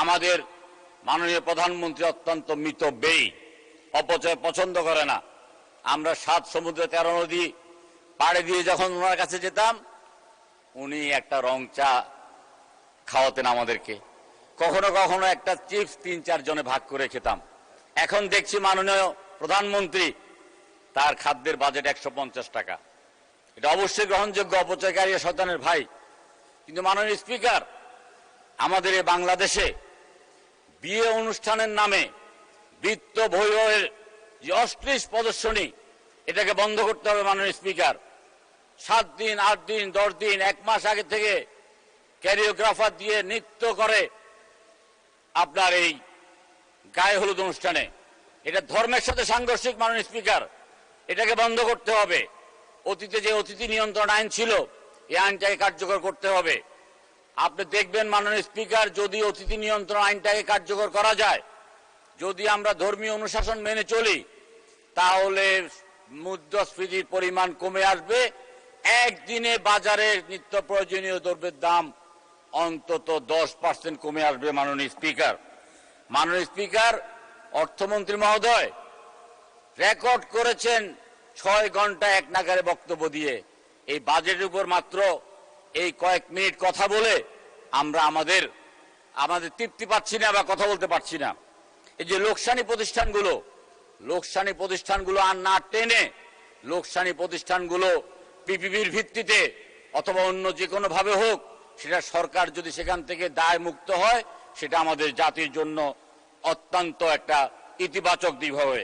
আমাদের মাননীয় প্রধানমন্ত্রী অত্যন্ত মিতব্যয়ী, অপচয় পছন্দ করে না। আমরা 7 সমুদ্র 13 নদী পাড়ে দিয়ে যখন ওনার কাছে যেতাম, উনি একটা রং চা খাওয়াতেন আমাদেরকে, কখনো কখনো একটা চিপস 3-4 জনে ভাগ করে খেতাম। এখন দেখছি মাননীয় প্রধানমন্ত্রী, তার খাদ্যের বাজেট 150 টাকা। এটা অবশ্যই গ্রহণযোগ্য, অপচয়কারী শয়তানের ভাই। কিন্তু মাননীয় স্পিকার, আমাদের এই বাংলাদেশে বিয়ে অনুষ্ঠানের নামে বিত্ত বৈভবের যে অশ্লীল প্রদর্শনী, এটাকে বন্ধ করতে হবে মাননীয় স্পিকার। 7 দিন, 8 দিন, 10 দিন, 1 মাস আগে থেকে ক্যারিওগ্রাফার দিয়ে নৃত্য করে আপনার এই গায়ে হলুদ অনুষ্ঠানে, এটা ধর্মের সাথে সাংঘর্ষিক মাননীয় স্পিকার। এটাকে বন্ধ করতে হবে। অতীতে যে অতিথি নিয়ন্ত্রণ আইন ছিল, এই আইনটাকে কার্যকর করতে হবে। আপনি দেখবেন মাননীয় স্পিকার, যদি অতিথি নিয়ন্ত্রণ আইনটাকে কার্যকর করা যায়, যদি আমরা ধর্মীয় অনুশাসন মেনে চলি, তাহলে মুদ্রাস্ফীতির পরিমাণ কমে আসবে। একদিনে বাজারে নিত্য প্রয়োজনীয় দ্রব্যের দাম অন্তত 10% কমে আসবে মাননীয় স্পিকার। মাননীয় স্পিকার, অর্থমন্ত্রী মহোদয় রেকর্ড করেছেন 6 ঘন্টা এক নাগারে বক্তব্য দিয়ে। এই বাজেটের উপর মাত্র এই কয়েক মিনিট কথা বলে আমরা আমাদের তৃপ্তি পাচ্ছি না বা কথা বলতে পারছি না। এই যে লোকসানি প্রতিষ্ঠানগুলো আর না টেনে, লোকসানি প্রতিষ্ঠানগুলো পিপিপির ভিত্তিতে অথবা অন্য যে কোনো ভাবে হোক, সেটা সরকার যদি সেখান থেকে দায় মুক্ত হয়, সেটা আমাদের জাতির জন্য অত্যন্ত একটা ইতিবাচক দিক হবে।